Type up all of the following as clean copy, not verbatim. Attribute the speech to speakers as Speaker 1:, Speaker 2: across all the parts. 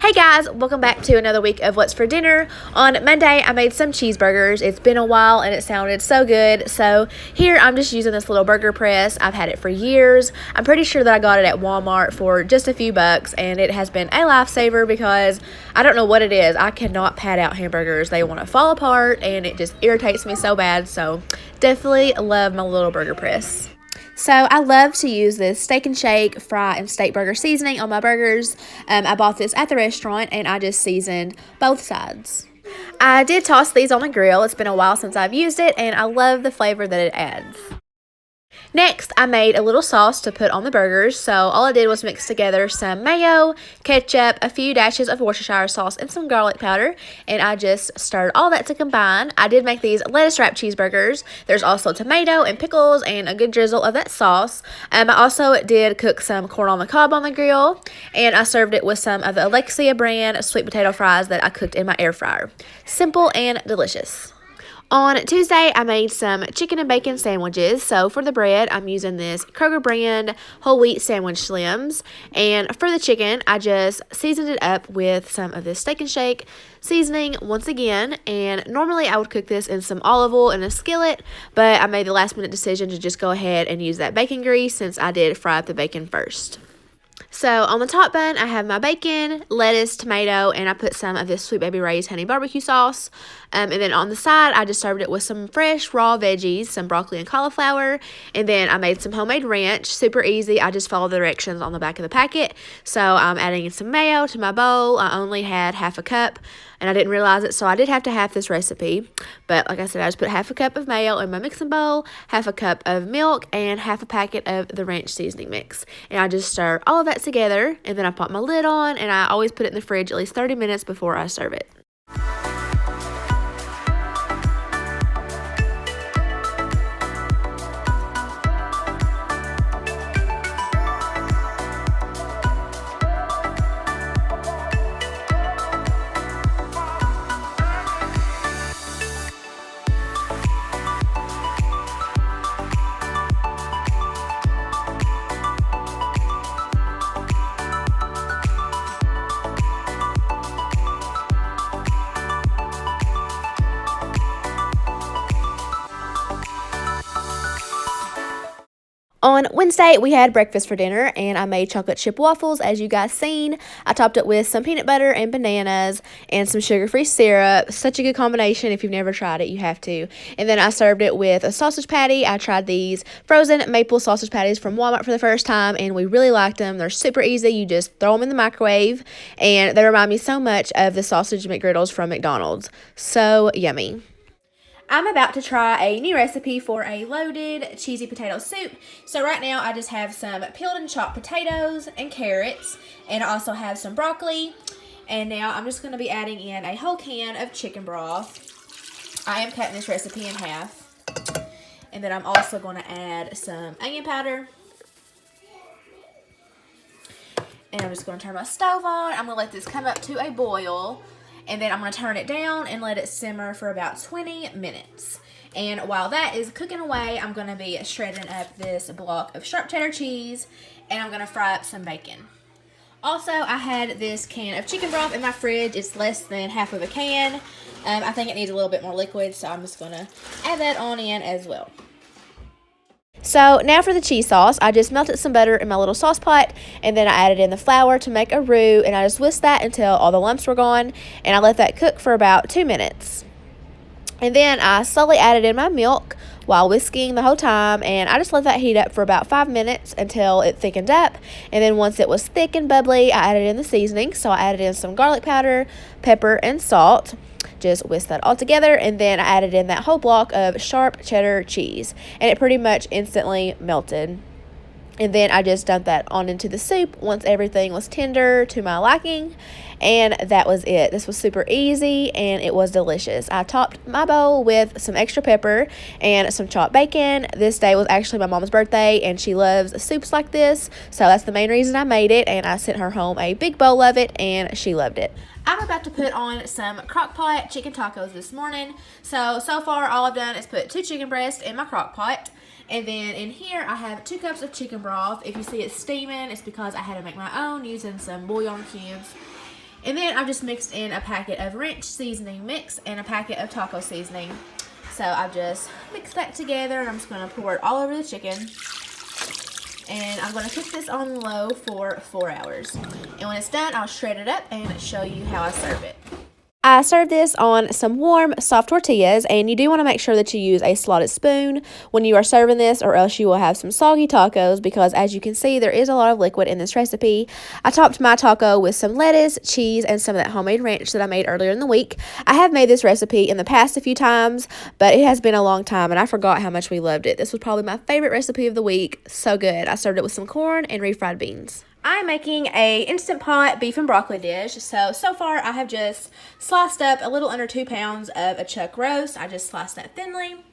Speaker 1: Hey guys, welcome back to another week of What's for Dinner. On Monday, I made some cheeseburgers. It's been a while and it sounded so good. So here, I'm just using this little burger press. I've had it for years. I'm pretty sure that I got it at Walmart for just a few bucks, and it has been a lifesaver because I don't know what it is. I cannot pat out hamburgers. They want to fall apart and it just irritates me so bad. So definitely love my little burger press. So I love to use this steak and shake, fry, and steak burger seasoning on my burgers. I bought this at the restaurant and I just seasoned both sides. I did toss these on the grill. It's been a while since I've used it and I love the flavor that it adds. Next, I made a little sauce to put on the burgers. So all I did was mix together some mayo, ketchup, a few dashes of Worcestershire sauce, and some garlic powder. And I just stirred all that to combine. I did make these lettuce wrapped cheeseburgers. There's also tomato and pickles and a good drizzle of that sauce. I also did cook some corn on the cob on the grill. And I served it with some of the Alexia brand sweet potato fries that I cooked in my air fryer. Simple and delicious. On Tuesday, I made some chicken and bacon sandwiches. So for the bread, I'm using this Kroger brand whole wheat sandwich slims. And for the chicken, I just seasoned it up with some of this steak and shake seasoning once again. And normally I would cook this in some olive oil in a skillet, but I made the last minute decision to just go ahead and use that bacon grease since I did fry up the bacon first. So on the top bun, I have my bacon, lettuce, tomato, and I put some of this Sweet Baby Ray's honey barbecue sauce. And then on the side, I just served it with some fresh raw veggies, some broccoli and cauliflower. And then I made some homemade ranch, super easy. I just followed the directions on the back of the packet. So I'm adding some mayo to my bowl. I only had half a cup and I didn't realize it, so I did have to half this recipe. But like I said, I just put half a cup of mayo in my mixing bowl, half a cup of milk, and half a packet of the ranch seasoning mix. And I just stir all of that together, and then I pop my lid on, and I always put it in the fridge at least 30 minutes before I serve it. On Wednesday, we had breakfast for dinner, and I made chocolate chip waffles, as you guys seen. I topped it with some peanut butter and bananas and some sugar-free syrup. Such a good combination. If you've never tried it, you have to. And then I served it with a sausage patty. I tried these frozen maple sausage patties from Walmart for the first time, and we really liked them. They're super easy. You just throw them in the microwave, and they remind me so much of the sausage McGriddles from McDonald's. So yummy. I'm about to try a new recipe for a loaded cheesy potato soup. So right now I just have some peeled and chopped potatoes and carrots, and I also have some broccoli. And now I'm just going to be adding in a whole can of chicken broth. I am cutting this recipe in half. And then I'm also going to add some onion powder. And I'm just going to turn my stove on. I'm going to let this come up to a boil. And then I'm going to turn it down and let it simmer for about 20 minutes. And while that is cooking away, I'm going to be shredding up this block of sharp cheddar cheese. And I'm going to fry up some bacon. Also, I had this can of chicken broth in my fridge. It's less than half of a can. I think it needs a little bit more liquid, so I'm just going to add that on in as well. So now for the cheese sauce, I just melted some butter in my little sauce pot, and then I added in the flour to make a roux, and I just whisked that until all the lumps were gone, and I let that cook for about 2 minutes. And then I slowly added in my milk while whisking the whole time, and I just let that heat up for about 5 minutes until it thickened up. And then once it was thick and bubbly, I added in the seasoning. So I added in some garlic powder, pepper, and salt. Just whisk that all together, and then I added in that whole block of sharp cheddar cheese, and it pretty much instantly melted. And then I just dumped that on into the soup once everything was tender to my liking, and that was it. This was super easy, and it was delicious. I topped my bowl with some extra pepper and some chopped bacon. This day was actually my mom's birthday, and she loves soups like this, so that's the main reason I made it, and I sent her home a big bowl of it, and she loved it. I'm about to put on some Crock-Pot chicken tacos this morning. So far all I've done is put 2 chicken breasts in my Crock-Pot. And then in here I have 2 cups of chicken broth. If you see it steaming, it's because I had to make my own using some bouillon cubes. And then I've just mixed in a packet of ranch seasoning mix and a packet of taco seasoning. So I've just mixed that together, and I'm just going to pour it all over the chicken. And I'm going to cook this on low for 4 hours. And when it's done, I'll shred it up and show you how I serve it. I serve this on some warm, soft tortillas, and you do want to make sure that you use a slotted spoon when you are serving this, or else you will have some soggy tacos, because as you can see, there is a lot of liquid in this recipe. I topped my taco with some lettuce, cheese, and some of that homemade ranch that I made earlier in the week. I have made this recipe in the past a few times, but it has been a long time, and I forgot how much we loved it. This was probably my favorite recipe of the week. So good. I served it with some corn and refried beans. I'm making a Instant Pot beef and broccoli dish. So far I have just sliced up a little under 2 pounds of a chuck roast. I just sliced that thinly.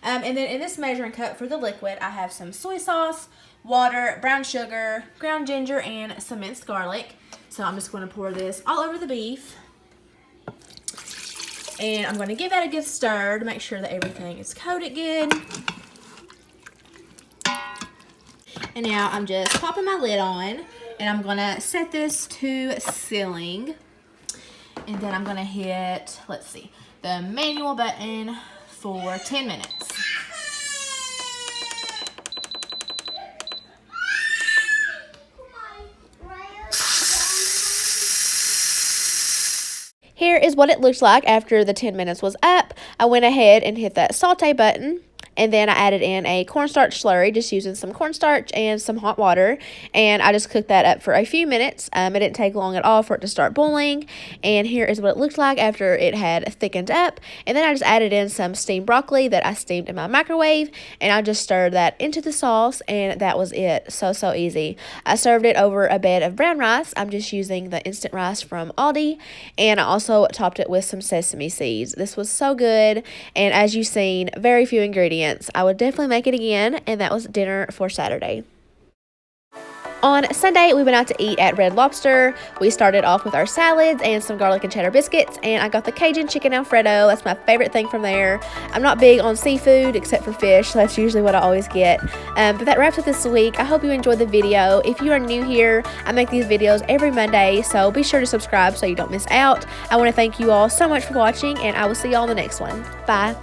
Speaker 1: And then in this measuring cup for the liquid, I have some soy sauce, water, brown sugar, ground ginger, and some minced garlic. So I'm just going to pour this all over the beef. And I'm going to give that a good stir to make sure that everything is coated good. And now I'm just popping my lid on, and I'm going to set this to sealing. And then I'm going to hit, let's see, the manual button for 10 minutes. Here is what it looks like after the 10 minutes was up. I went ahead and hit that saute button. And then I added in a cornstarch slurry, just using some cornstarch and some hot water. And I just cooked that up for a few minutes. It didn't take long at all for it to start boiling. And here is what it looked like after it had thickened up. And then I just added in some steamed broccoli that I steamed in my microwave. And I just stirred that into the sauce, and that was it. So easy. I served it over a bed of brown rice. I'm just using the instant rice from Aldi. And I also topped it with some sesame seeds. This was so good. And as you've seen, very few ingredients. I would definitely make it again, and that was dinner for Saturday. On Sunday, we went out to eat at Red Lobster. We started off with our salads and some garlic and cheddar biscuits, and I got the Cajun chicken Alfredo. That's my favorite thing from there. I'm not big on seafood except for fish, so that's usually what I always get. But that wraps up this week. I hope you enjoyed the video. If you are new here, I make these videos every Monday, so be sure to subscribe so you don't miss out. I want to thank you all so much for watching, and I will see you all in the next one. Bye.